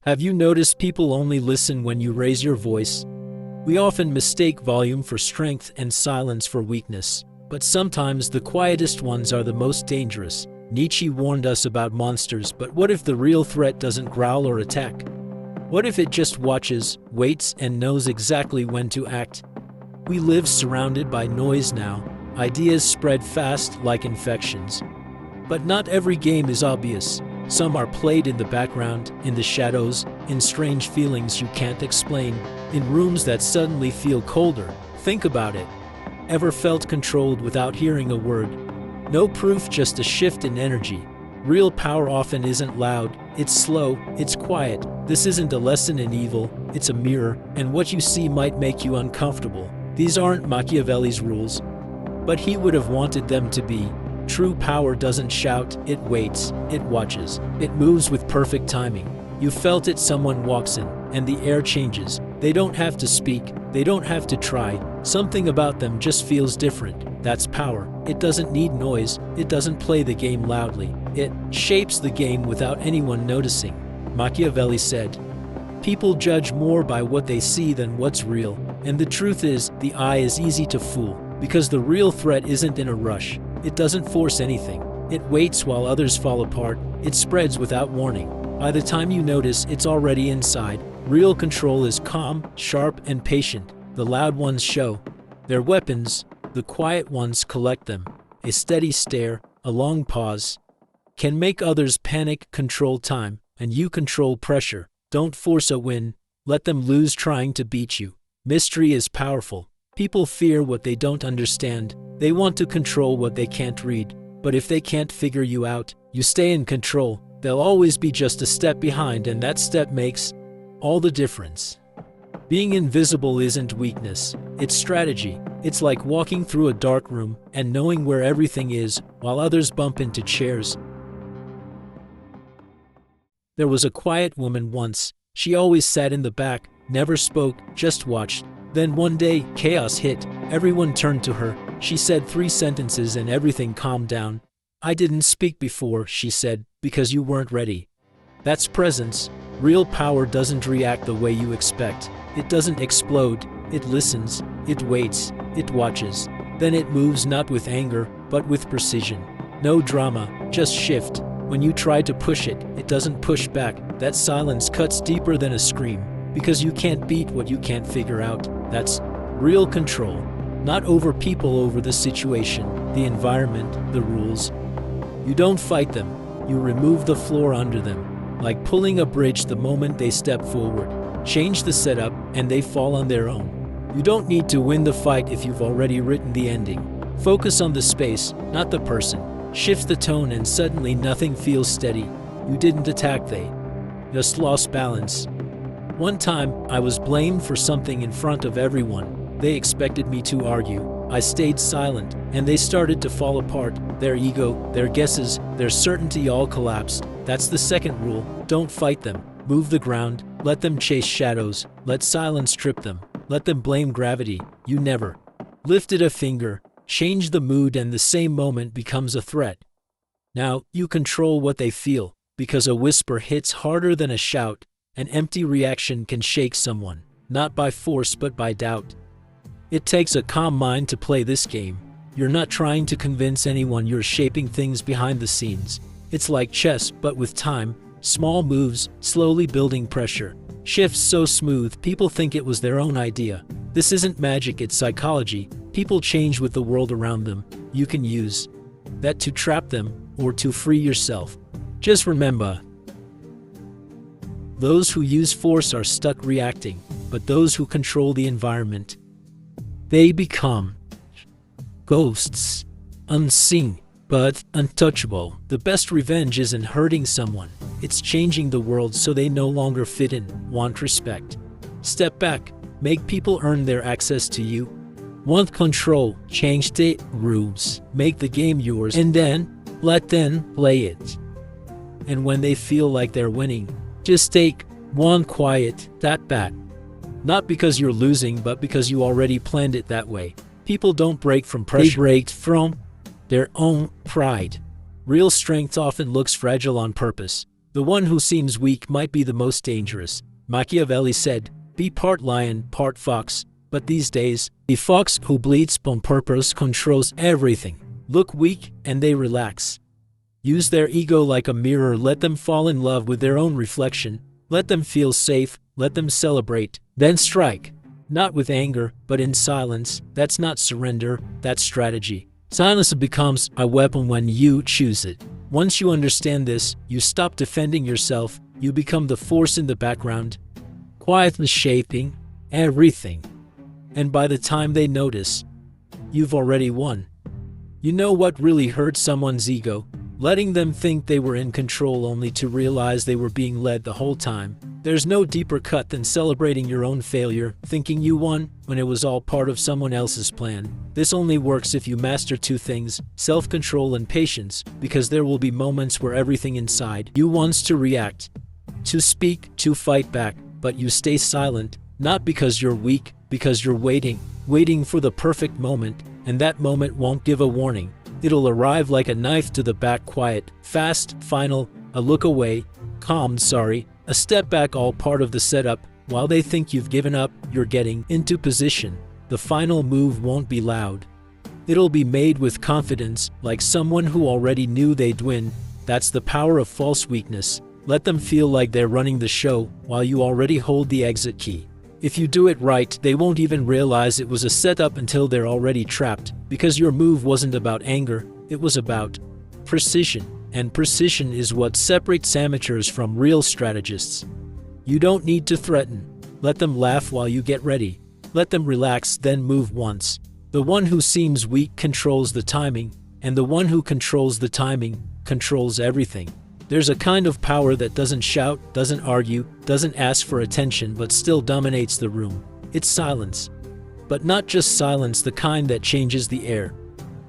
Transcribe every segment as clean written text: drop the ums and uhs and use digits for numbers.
Have you noticed people only listen when you raise your voice? We often mistake volume for strength and silence for weakness, but sometimes the quietest ones are the most dangerous. Nietzsche warned us about monsters, but what if the real threat doesn't growl or attack? What if it just watches, waits, and knows exactly when to act? We live surrounded by noise now. Ideas spread fast like infections. But not every game is obvious. Some are played in the background, in the shadows, in strange feelings you can't explain, in rooms that suddenly feel colder. Think about it. Ever felt controlled without hearing a word? No proof, just a shift in energy. Real power often isn't loud, it's slow, it's quiet. This isn't a lesson in evil, it's a mirror, and what you see might make you uncomfortable. These aren't Machiavelli's rules, but he would have wanted them to be. True power doesn't shout, it waits, it watches, it moves with perfect timing. You felt it, someone walks in, and the air changes. They don't have to speak, they don't have to try. Something about them just feels different. That's power. It doesn't need noise, it doesn't play the game loudly. It shapes the game without anyone noticing. Machiavelli said, "People judge more by what they see than what's real." And the truth is, the eye is easy to fool, because the real threat isn't in a rush. It doesn't force anything. It waits while others fall apart. It spreads without warning. By the time you notice, it's already inside. Real control is calm, sharp, and patient. The loud ones show their weapons. The quiet ones collect them. A steady stare, a long pause, can make others panic. Control time, and you control pressure. Don't force a win. Let them lose trying to beat you. Mystery is powerful. People fear what they don't understand. They want to control what they can't read. But if they can't figure you out, you stay in control. They'll always be just a step behind, and that step makes all the difference. Being invisible isn't weakness, it's strategy. It's like walking through a dark room and knowing where everything is while others bump into chairs. There was a quiet woman once. She always sat in the back, never spoke, just watched. Then one day, chaos hit. Everyone turned to her. She said 3 sentences and everything calmed down. "I didn't speak before," she said, "because you weren't ready." That's presence. Real power doesn't react the way you expect. It doesn't explode. It listens. It waits. It watches. Then it moves, not with anger, but with precision. No drama, just shift. When you try to push it, it doesn't push back. That silence cuts deeper than a scream, because you can't beat what you can't figure out. That's real control. Not over people, over the situation, the environment, the rules. You don't fight them. You remove the floor under them. Like pulling a bridge. The moment they step forward, change the setup, and they fall on their own. You don't need to win the fight if you've already written the ending. Focus on the space, not the person. Shift the tone and suddenly nothing feels steady. You didn't attack, they just lost balance. One time, I was blamed for something in front of everyone. They expected me to argue. I stayed silent, and they started to fall apart. Their ego, their guesses, their certainty all collapsed. That's the second rule. Don't fight them. Move the ground. Let them chase shadows. Let silence trip them. Let them blame gravity. You never lifted a finger. Change the mood, and the same moment becomes a threat. Now, you control what they feel, because a whisper hits harder than a shout. An empty reaction can shake someone, not by force but by doubt. It takes a calm mind to play this game. You're not trying to convince anyone, you're shaping things behind the scenes. It's like chess, but with time, small moves, slowly building pressure. Shifts so smooth, people think it was their own idea. This isn't magic, it's psychology. People change with the world around them. You can use that to trap them or to free yourself. Just remember, those who use force are stuck reacting, but those who control the environment, they become ghosts, unseen, but untouchable. The best revenge isn't hurting someone. It's changing the world so they no longer fit in, want respect. Step back, make people earn their access to you. Want control, change the rules, make the game yours, and then let them play it. And when they feel like they're winning, just take one quiet step back. Not because you're losing, but because you already planned it that way. People don't break from pressure, they break from their own pride. Real strength often looks fragile on purpose. The one who seems weak might be the most dangerous. Machiavelli said, "Be part lion, part fox." But these days, the fox who bleeds on purpose controls everything. Look weak, and they relax. Use their ego like a mirror. Let them fall in love with their own reflection. Let them feel safe. Let them celebrate. Then strike. Not with anger, but in silence. That's not surrender, that's strategy. Silence becomes a weapon when you choose it. Once you understand this, you stop defending yourself. You become the force in the background, quietly shaping everything. And by the time they notice, you've already won. You know what really hurt someone's ego? Letting them think they were in control only to realize they were being led the whole time. There's no deeper cut than celebrating your own failure, thinking you won when it was all part of someone else's plan. This only works if you master two things, self-control and patience, because there will be moments where everything inside you wants to react, to speak, to fight back, but you stay silent, not because you're weak, because you're waiting for the perfect moment, and that moment won't give a warning. It'll arrive like a knife to the back, quiet, fast, final, a look away, calm, sorry, a step back, all part of the setup. While they think you've given up, you're getting into position. The final move won't be loud. It'll be made with confidence, like someone who already knew they'd win. That's the power of false weakness. Let them feel like they're running the show, while you already hold the exit key. If you do it right, they won't even realize it was a setup until they're already trapped, because your move wasn't about anger, it was about precision. And precision is what separates amateurs from real strategists. You don't need to threaten. Let them laugh while you get ready. Let them relax, then move once. The one who seems weak controls the timing, and the one who controls the timing controls everything. There's a kind of power that doesn't shout, doesn't argue, doesn't ask for attention, but still dominates the room. It's silence. But not just silence, the kind that changes the air,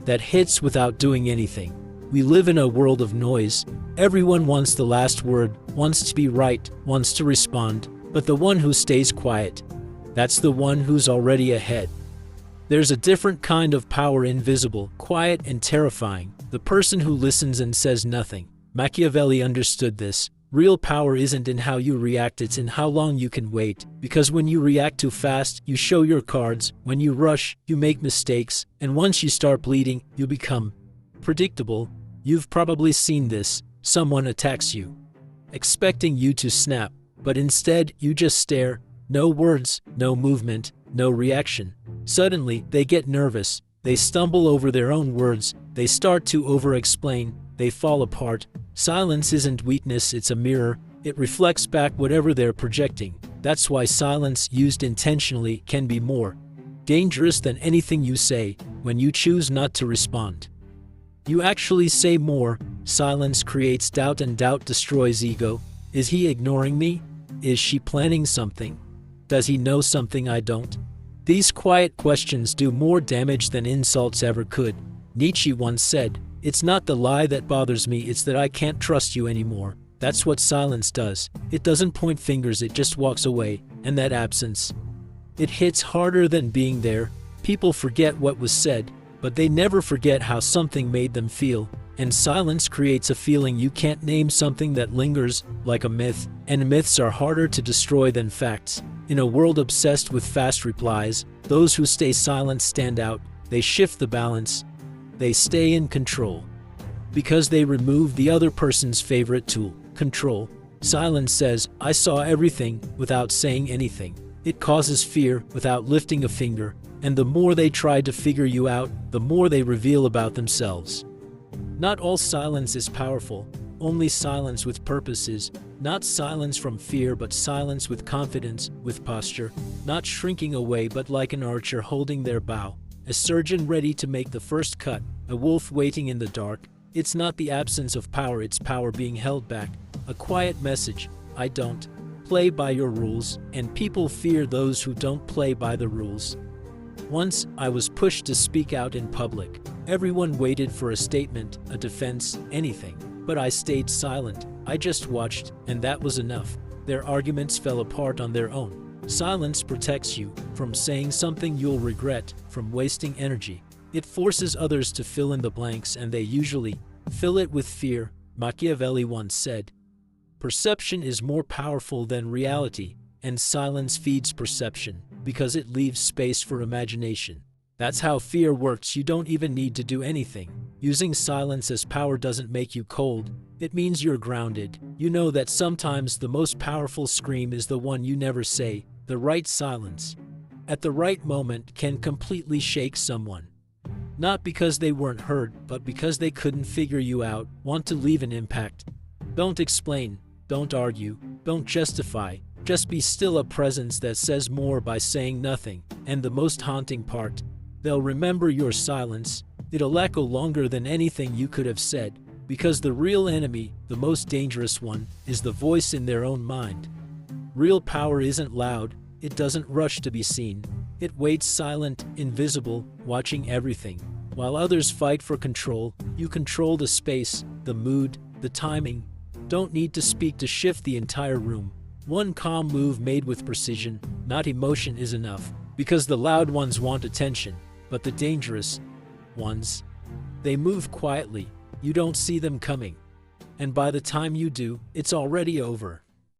that hits without doing anything. We live in a world of noise. Everyone wants the last word, wants to be right, wants to respond, but the one who stays quiet, that's the one who's already ahead. There's a different kind of power, invisible, quiet, and terrifying. The person who listens and says nothing. Machiavelli understood this. Real power isn't in how you react, it's in how long you can wait. Because when you react too fast, you show your cards. When you rush, you make mistakes. And once you start bleeding, you become predictable. You've probably seen this. Someone attacks you, expecting you to snap, but instead you just stare. No words, no movement, no reaction. Suddenly, they get nervous. They stumble over their own words. They start to over-explain. They fall apart. Silence isn't weakness, it's a mirror. It reflects back whatever they're projecting. That's why silence used intentionally can be more dangerous than anything you say. When you choose not to respond, you actually say more. Silence creates doubt, and doubt destroys ego. Is he ignoring me? Is she planning something? Does he know something I don't? These quiet questions do more damage than insults ever could. Nietzsche once said, "It's not the lie that bothers me, it's that I can't trust you anymore." That's what silence does. It doesn't point fingers, it just walks away. And that absence, it hits harder than being there. People forget what was said, but they never forget how something made them feel. And silence creates a feeling you can't name, something that lingers, like a myth. And myths are harder to destroy than facts. In a world obsessed with fast replies, those who stay silent stand out. They shift the balance. They stay in control. Because they remove the other person's favorite tool, control. Silence says, "I saw everything," without saying anything. It causes fear without lifting a finger. And the more they try to figure you out, the more they reveal about themselves. Not all silence is powerful. Only silence with purpose is. Not silence from fear, but silence with confidence, with posture. Not shrinking away, but like an archer holding their bow. A surgeon ready to make the first cut. A wolf waiting in the dark. It's not the absence of power, it's power being held back. A quiet message. I don't play by your rules, and people fear those who don't play by the rules. Once, I was pushed to speak out in public. Everyone waited for a statement, a defense, anything. But I stayed silent. I just watched, and that was enough. Their arguments fell apart on their own. Silence protects you from saying something you'll regret, from wasting energy. It forces others to fill in the blanks, and they usually fill it with fear. Machiavelli once said, Perception is more powerful than reality, and silence feeds perception because it leaves space for imagination. That's how fear works. You don't even need to do anything. Using silence as power doesn't make you cold. It means you're grounded. You know that sometimes the most powerful scream is the one you never say. The right silence at the right moment can completely shake someone. Not because they weren't heard, but because they couldn't figure you out. Want to leave an impact? Don't explain, don't argue, don't justify. Just be still. A presence that says more by saying nothing. And the most haunting part, they'll remember your silence. It'll echo longer than anything you could have said, because the real enemy, the most dangerous one, is the voice in their own mind. Real power isn't loud, it doesn't rush to be seen. It waits silent, invisible, watching everything. While others fight for control, you control the space, the mood, the timing. Don't need to speak to shift the entire room. One calm move made with precision, not emotion, is enough. Because the loud ones want attention, but the dangerous ones, they move quietly. You don't see them coming. And by the time you do, it's already over.